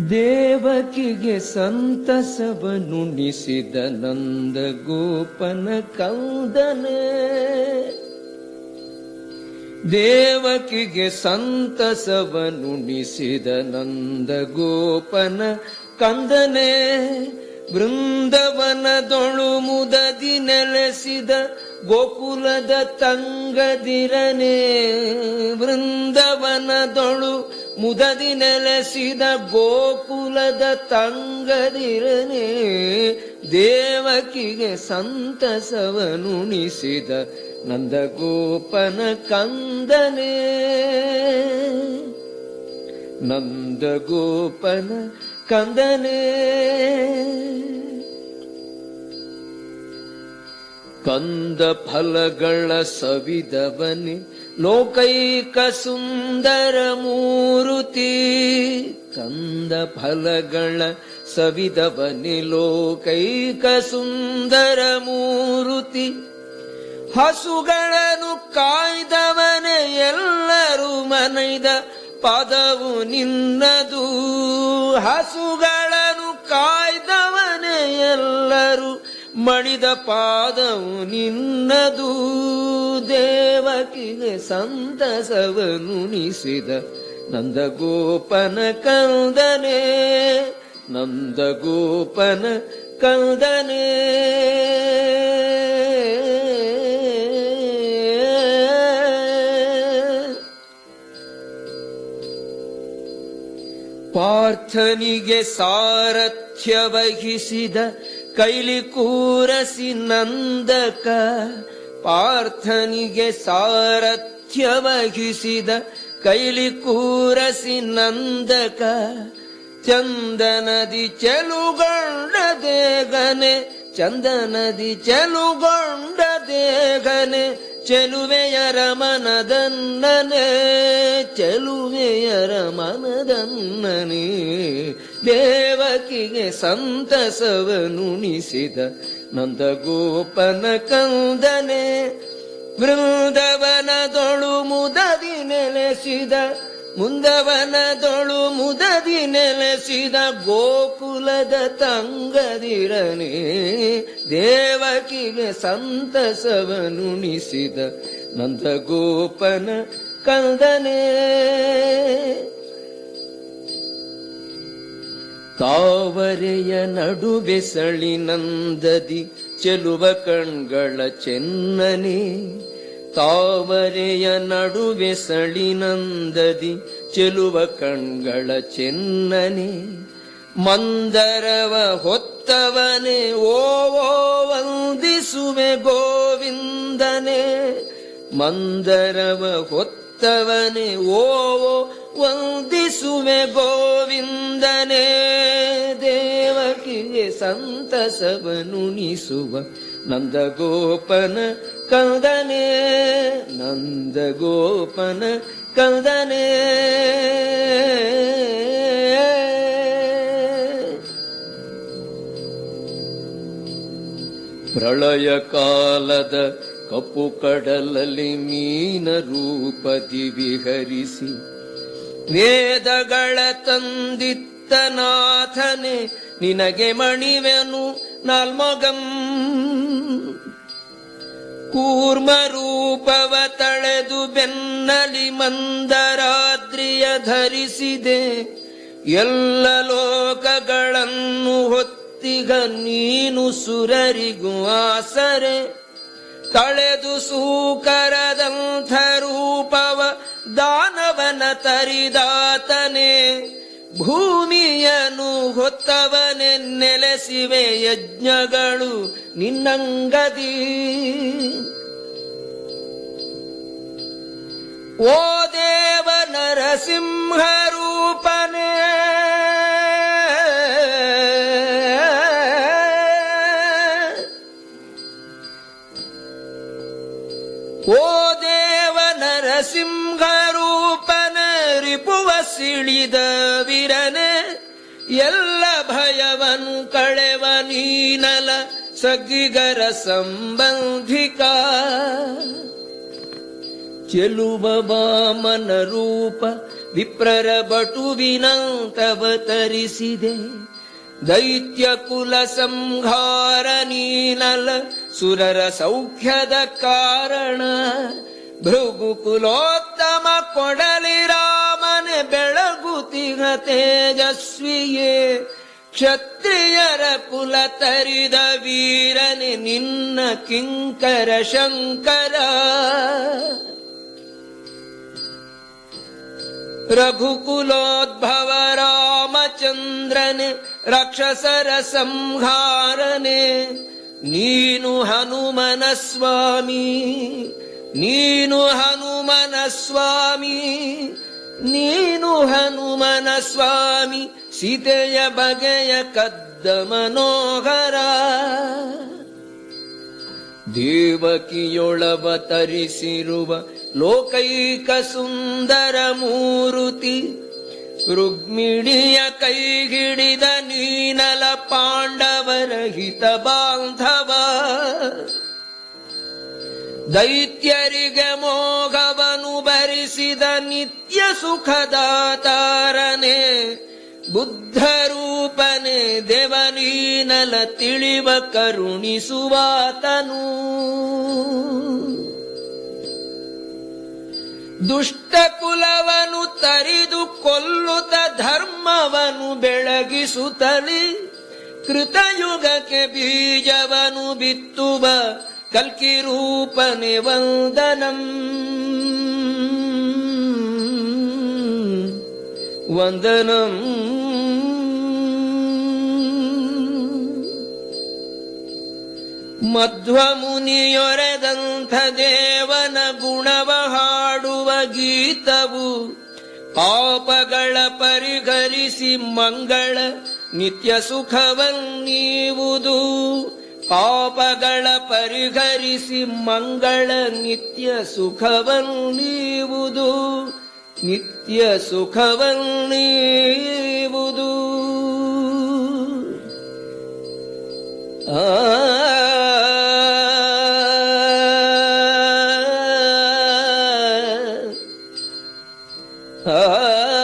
ದೇವಕಿಗೆ ಸಂತಸವನುಣಿಸಿದ ನಂದ ಗೋಪನ ಕಂದನೆ. ದೇವಕಿಗೆ ಸಂತಸವನುಣಿಸಿದ ನಂದ ಗೋಪನ ಕಂದನೆ. ಬೃಂದವನದೊಳು ಮುದದಿ ನೆಲೆಸಿದ ಗೋಕುಲದ ತಂಗದಿರನೆ. ಬೃಂದವನದೊಳು ಮುದದಿ ನೆಲೆಸಿದ ಗೋಕುಲದ ತಂಗದಿರನೆ. ದೇವಕಿಗೆ ಸಂತಸವನುಣಿಸಿದ ನಂದಗೋಪನ ಕಂದನೆ. ನಂದಗೋಪನ ಕಂದನೆ. ಕಂದ ಫಲಗಳ ಸವಿದವನೆ ಲೋಕೈಕ ಸುಂದರ ಮೂರುತಿ. ಕಂದ ಫಲಗಳ ಸವಿದವನೆ ಲೋಕೈಕ ಸುಂದರ ಮೂರುತಿ. ಹಸುಗಳನ್ನು ಕಾಯ್ದವನೆ ಎಲ್ಲರೂ ಮನೈದ ಪಾದವು ನಿನ್ನದು. ಹಸುಗಳನ್ನು ಕಾಯ್ದವನೆ ಎಲ್ಲರೂ ಮಣಿದ ಪಾದವು ನಿನ್ನದು. ದೇವಕಿಗೆ ಸಂತಸವನುಣಿಸಿದ ನಂದಗೋಪನ ಕಂದನೆ. ನಂದಗೋಪನ ಕಂದನೆ. ಪಾರ್ಥನಿಗೆ ಸಾರಥ್ಯ ವಹಿಸಿದ ಕೈಲಿ ಕೂರಸಿ ನಂದಕ. ಪಾರ್ಥನಿಗೆ ಸಾರಥ್ಯ ವಹಿಸಿದ ಕೈಲಿ ಕೂರಸಿ ನಂದಕ. ಚಂದನದಿ ಚೆಲುಗೊಂಡ ದೇಗನೆ. ಚಂದನದಿ ಚೆಲುಗೊಂಡ ದೇಗನೆ. ಚೆಲುವೆಯರ ಮನದನ್ನನೆ. ಚೆಲುವೆಯರ ಮನದನ್ನನೆ. ದೇವಕಿಗೆ ಸಂತಸವನುಣಿಸಿದ ನಂದಗೋಪನ ಕಂದನೆ. ಬೃಂದವನದೊಳು ಮುದದಿ ನೆಲೆಸಿದ ಮುಂದವನದೊಳು ಮುದದಿ ನೆಲೆಸಿದ ಗೋಕುಲದ ತಂಗದಿರನೆ. ದೇವಕಿಗೆ ಸಂತಸವನುಣಿಸಿದ ನಂದಗೋಪನ ಕಂದನೆ. ತಾವರೆಯ ನಡುವೆ ಸಳಿನಂದದಿ ಚೆಲುವ ಕಣ್ಗಳ ಚೆನ್ನನೆ. ತಾವರೆಯ ನಡುವೆ ಸಳಿನಂದದಿ ಚೆಲುವ ಕಣ್ಗಳ ಚೆನ್ನನೆ. ಮಂದರವ ಹೊತ್ತವನೆ ಓವೋ ವಂದಿಸುವೆ ಗೋವಿಂದನೆ. ಮಂದರವ ಹೊತ್ತವನೆ ಓವೋ ವಂದಿಸುವೆ ಗೋವಿಂದನೆ. ದೇವಕಿಗೆ ಸಂತಸವನುಣಿಸುವ ನಂದಗೋಪನ ಕಂದನೆ. ನಂದಗೋಪನ ಕಂದನೆ. ಪ್ರಳಯ ಕಾಲದ ಕಪ್ಪು ಕಡಲಲ್ಲಿ ಮೀನ ರೂಪದಿ ವಿಹರಿಸಿ ವೇದಗಳ ತಂದಿತ್ತ ನಾಥನೆ. ನಿನಗೆ ಮಣಿವೆನು ನಾಲ್ಮೊಗಂ. ಕೂರ್ಮ ರೂಪವ ತಳೆದು ಬೆನ್ನಲಿ ಮಂದರಾದ್ರಿಯ ಧರಿಸಿದೆ. ಎಲ್ಲ ಲೋಕಗಳನ್ನು ಹೊತ್ತಿಗ ನೀನು ಸುರರಿಗೂ ಆಸರೆ. ತಳೆದು ಸೂಕರದಂಥ ರೂಪವ ದಾನವನ ತರಿದಾತನೆ. ಭೂಮಿಯನ್ನು ಹೊತ್ತವನೆ ನೆಲೆಸಿವೆ ಯಜ್ಞಗಳು ನಿನ್ನಂಗದಿ. ಓ ದೇವ ನರ ನರಸಿಂಹರೂಪನೇ ಓ ದೇವ ನರಸಿಂಹರೂಪನ ರಿಪುವ ಸಿಳಿದ ವೀರನೆ ಎಲ್ಲ ಭಯವನು ಕಳೆವ ನೀನಲ ಸಗ್ಗಿಗರ ಸಂಬಂಧಿಕ ಚೆಲುವ ವಾಮನ ರೂಪ ವಿಪ್ರರ ಬಟುವಿನಂತವತರಿಸಿದೆ ದೈತ್ಯ ಕುಲ ಸಂಹಾರ ನೀನಲ ಸುರರ ಸೌಖ್ಯದ ಕಾರಣ ಭೃಗು ಕುಲೋತ್ತಮ ಕೊಡಲಿ ರಾಮನೆ ಬೆಳಗುತಿಗ ತೇಜಸ್ವಿಯೇ ಕ್ಷತ್ರಿಯರ ಕುಲ ತರಿದ ವೀರನೆ ನಿನ್ನ ಕಿಂಕರ ಶಂಕರ ರಘುಕುಲೋದ್ಭವ ರಾಮಚಂದ್ರನೆ ರಾಕ್ಷಸರ ಸಂಹಾರನೆ ನೀನು ಹನುಮನ ಸ್ವಾಮಿ ನೀನು ಹನುಮನ ಸ್ವಾಮಿ ನೀನು ಹನುಮನ ಸ್ವಾಮಿ ಸೀತೆಯ ಬಗೆಯ ಕದ್ದ ಮನೋಹರ ದೇವಕಿಯೊಳವತರಿಸಿರುವ ಲೋಕೈಕ ಸುಂದರ ಮೂರುತಿ ರುಕ್ಮಿಣಿಯ ಕೈ ಹಿಡಿದ ನೀನಲ ಪಾಂಡವರ ಹಿತ ಬಾಂಧವ ದೈತ್ಯರಿಗೆ ಮೋಹವನು ಭರಿಸಿದ ನಿತ್ಯ ಸುಖದಾತಾರನೆ ಬುದ್ಧರೂಪನೆ ದೇವನೀನಲ ತಿಳಿವ ಕರುಣಿಸುವಾತನು ದುಷ್ಟ ಕುಲವನು ತರಿದು ಕೊಲ್ಲುತ್ತ ಧರ್ಮವನು ಬೆಳಗಿಸುತ್ತಲಿ ಕೃತಯುಗಕ್ಕೆ ಬೀಜವನು ಬಿತ್ತುವ ಕಲ್ಕಿ ರೂಪನೆ ವಂದನಂ ವಂದನಂ ಮಧ್ವಮುನಿಯೊರೆದಂಥ ದೇವನ ಗುಣವ ಹಾಡುವ ಗೀತವು ಪಾಪಗಳ ಪರಿಹರಿಸಿ ಮಂಗಳ ನಿತ್ಯ ಸುಖವನ್ನೀವುದು ಪಾಪಗಳ ಪರಿಹರಿಸಿ ಮಂಗಳ ನಿತ್ಯ ಸುಖವನ್ನೀವುದು ನಿತ್ಯ ಸುಖವನ್ನೀವುದು ಆ ಆ